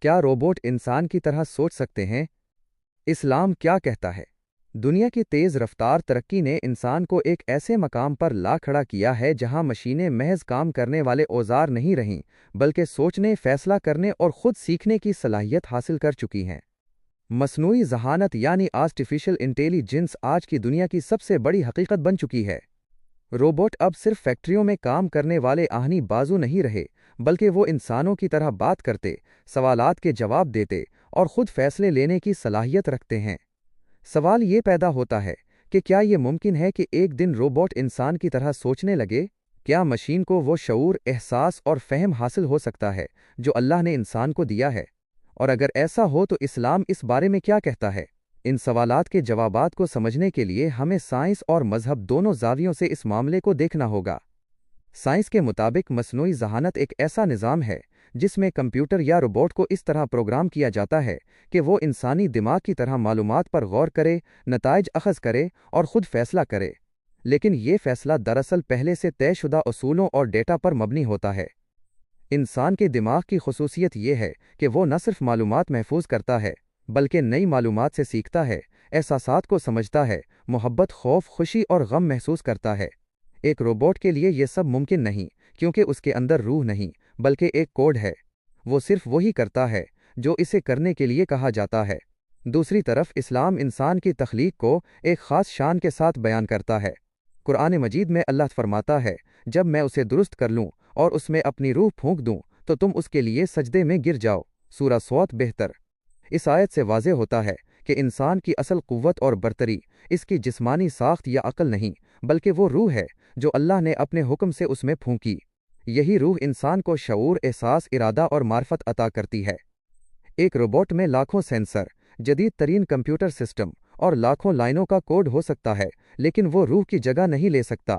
کیا روبوٹ انسان کی طرح سوچ سکتے ہیں؟ اسلام کیا کہتا ہے؟ دنیا کی تیز رفتار ترقی نے انسان کو ایک ایسے مقام پر لا کھڑا کیا ہے جہاں مشینیں محض کام کرنے والے اوزار نہیں رہیں، بلکہ سوچنے، فیصلہ کرنے اور خود سیکھنے کی صلاحیت حاصل کر چکی ہیں۔ مصنوعی ذہانت یعنی آرٹیفیشل انٹیلیجنس آج کی دنیا کی سب سے بڑی حقیقت بن چکی ہے۔ روبوٹ اب صرف فیکٹریوں میں کام کرنے والے آہنی بازو نہیں رہے، بلکہ وہ انسانوں کی طرح بات کرتے، سوالات کے جواب دیتے اور خود فیصلے لینے کی صلاحیت رکھتے ہیں۔ سوال یہ پیدا ہوتا ہے کہ کیا یہ ممکن ہے کہ ایک دن روبوٹ انسان کی طرح سوچنے لگے؟ کیا مشین کو وہ شعور، احساس اور فہم حاصل ہو سکتا ہے جو اللہ نے انسان کو دیا ہے؟ اور اگر ایسا ہو تو اسلام اس بارے میں کیا کہتا ہے؟ ان سوالات کے جوابات کو سمجھنے کے لیے ہمیں سائنس اور مذہب دونوں زاویوں سے اس معاملے کو دیکھنا ہوگا۔ سائنس کے مطابق مصنوعی ذہانت ایک ایسا نظام ہے جس میں کمپیوٹر یا روبوٹ کو اس طرح پروگرام کیا جاتا ہے کہ وہ انسانی دماغ کی طرح معلومات پر غور کرے، نتائج اخذ کرے اور خود فیصلہ کرے، لیکن یہ فیصلہ دراصل پہلے سے طے شدہ اصولوں اور ڈیٹا پر مبنی ہوتا ہے۔ انسان کے دماغ کی خصوصیت یہ ہے کہ وہ نہ صرف معلومات محفوظ کرتا ہے، بلکہ نئی معلومات سے سیکھتا ہے، احساسات کو سمجھتا ہے، محبت، خوف، خوشی اور غم محسوس کرتا ہے۔ ایک روبوٹ کے لیے یہ سب ممکن نہیں، کیونکہ اس کے اندر روح نہیں، بلکہ ایک کوڈ ہے۔ وہ صرف وہی کرتا ہے جو اسے کرنے کے لیے کہا جاتا ہے۔ دوسری طرف اسلام انسان کی تخلیق کو ایک خاص شان کے ساتھ بیان کرتا ہے۔ قرآن مجید میں اللہ فرماتا ہے، جب میں اسے درست کر لوں اور اس میں اپنی روح پھونک دوں تو تم اس کے لیے سجدے میں گر جاؤ۔ سورہ صوت 72۔ اس آیت سے واضح ہوتا ہے کہ انسان کی اصل قوت اور برتری اس کی جسمانی ساخت یا عقل نہیں، بلکہ وہ روح ہے جو اللہ نے اپنے حکم سے اس میں پھونکی۔ یہی روح انسان کو شعور، احساس، ارادہ اور معرفت عطا کرتی ہے۔ ایک روبوٹ میں لاکھوں سینسر، جدید ترین کمپیوٹر سسٹم اور لاکھوں لائنوں کا کوڈ ہو سکتا ہے، لیکن وہ روح کی جگہ نہیں لے سکتا،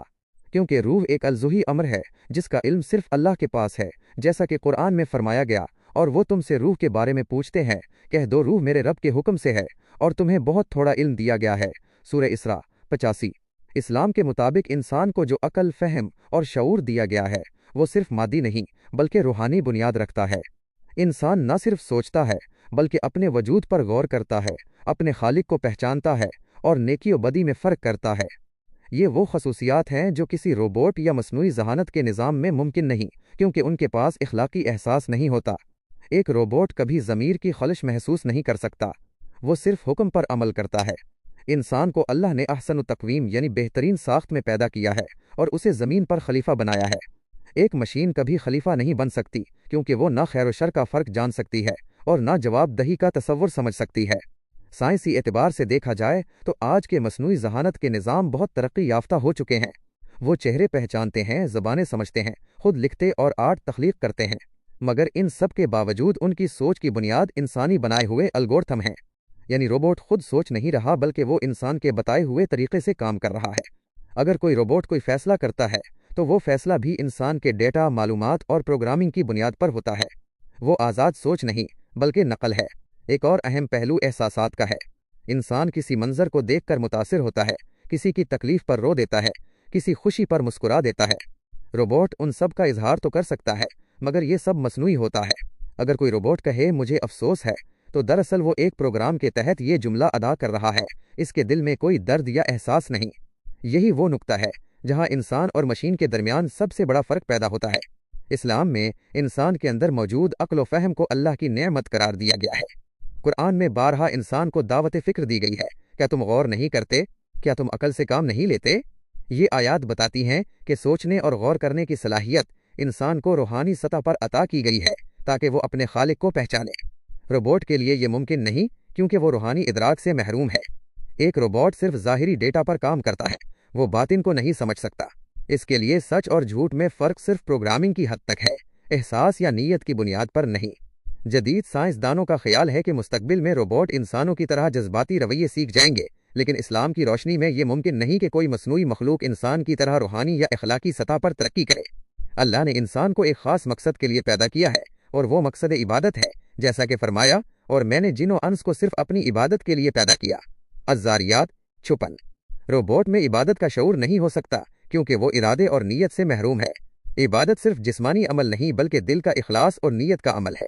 کیونکہ روح ایک الزوحی امر ہے جس کا علم صرف اللہ کے پاس ہے، جیسا کہ قرآن میں فرمایا گیا، اور وہ تم سے روح کے بارے میں پوچھتے ہیں، کہہ دو روح میرے رب کے حکم سے ہے اور تمہیں بہت تھوڑا علم دیا گیا ہے۔ سورہ اسراء 85۔ اسلام کے مطابق انسان کو جو عقل، فہم اور شعور دیا گیا ہے وہ صرف مادی نہیں بلکہ روحانی بنیاد رکھتا ہے۔ انسان نہ صرف سوچتا ہے بلکہ اپنے وجود پر غور کرتا ہے، اپنے خالق کو پہچانتا ہے اور نیکی و بدی میں فرق کرتا ہے۔ یہ وہ خصوصیات ہیں جو کسی روبوٹ یا مصنوعی ذہانت کے نظام میں ممکن نہیں، کیونکہ ان کے پاس اخلاقی احساس نہیں ہوتا۔ ایک روبوٹ کبھی ضمیر کی خلش محسوس نہیں کر سکتا، وہ صرف حکم پر عمل کرتا ہے۔ انسان کو اللہ نے احسن تقویم یعنی بہترین ساخت میں پیدا کیا ہے اور اسے زمین پر خلیفہ بنایا ہے۔ ایک مشین کبھی خلیفہ نہیں بن سکتی، کیونکہ وہ نہ خیر و شر کا فرق جان سکتی ہے اور نہ جواب دہی کا تصور سمجھ سکتی ہے۔ سائنسی اعتبار سے دیکھا جائے تو آج کے مصنوعی ذہانت کے نظام بہت ترقی یافتہ ہو چکے ہیں۔ وہ چہرے پہچانتے ہیں، زبانیں سمجھتے ہیں، خود لکھتے اور آرٹ تخلیق کرتے ہیں، مگر ان سب کے باوجود ان کی سوچ کی بنیاد انسانی بنائے ہوئے الگورتھم ہیں۔ یعنی روبوٹ خود سوچ نہیں رہا بلکہ وہ انسان کے بتائے ہوئے طریقے سے کام کر رہا ہے۔ اگر کوئی روبوٹ کوئی فیصلہ کرتا ہے تو وہ فیصلہ بھی انسان کے ڈیٹا، معلومات اور پروگرامنگ کی بنیاد پر ہوتا ہے۔ وہ آزاد سوچ نہیں بلکہ نقل ہے۔ ایک اور اہم پہلو احساسات کا ہے۔ انسان کسی منظر کو دیکھ کر متاثر ہوتا ہے، کسی کی تکلیف پر رو دیتا ہے، کسی خوشی پر مسکرا دیتا ہے۔ روبوٹ ان سب کا اظہار تو کر سکتا ہے، مگر یہ سب مصنوعی ہوتا ہے۔ اگر کوئی روبوٹ کہے مجھے افسوس ہے تو دراصل وہ ایک پروگرام کے تحت یہ جملہ ادا کر رہا ہے، اس کے دل میں کوئی درد یا احساس نہیں۔ یہی وہ نقطہ ہے جہاں انسان اور مشین کے درمیان سب سے بڑا فرق پیدا ہوتا ہے۔ اسلام میں انسان کے اندر موجود عقل و فہم کو اللہ کی نعمت قرار دیا گیا ہے۔ قرآن میں بارہا انسان کو دعوت فکر دی گئی ہے، کیا تم غور نہیں کرتے؟ کیا تم عقل سے کام نہیں لیتے؟ یہ آیات بتاتی ہیں کہ سوچنے اور غور کرنے کی صلاحیت انسان کو روحانی سطح پر عطا کی گئی ہے تاکہ وہ اپنے خالق کو پہچانے۔ روبوٹ کے لیے یہ ممکن نہیں، کیونکہ وہ روحانی ادراک سے محروم ہے۔ ایک روبوٹ صرف ظاہری ڈیٹا پر کام کرتا ہے، وہ باطن کو نہیں سمجھ سکتا۔ اس کے لیے سچ اور جھوٹ میں فرق صرف پروگرامنگ کی حد تک ہے، احساس یا نیت کی بنیاد پر نہیں۔ جدید سائنسدانوں کا خیال ہے کہ مستقبل میں روبوٹ انسانوں کی طرح جذباتی رویے سیکھ جائیں گے، لیکن اسلام کی روشنی میں یہ ممکن نہیں کہ کوئی مصنوعی مخلوق انسان کی طرح روحانی یا اخلاقی سطح پر ترقی کرے۔ اللہ نے انسان کو ایک خاص مقصد کے لیے پیدا کیا ہے، اور وہ مقصد عبادت ہے، جیسا کہ فرمایا، اور میں نے جن و انس کو صرف اپنی عبادت کے لیے پیدا کیا۔ الذاریات 56۔ روبوٹ میں عبادت کا شعور نہیں ہو سکتا، کیونکہ وہ ارادے اور نیت سے محروم ہے۔ عبادت صرف جسمانی عمل نہیں بلکہ دل کا اخلاص اور نیت کا عمل ہے۔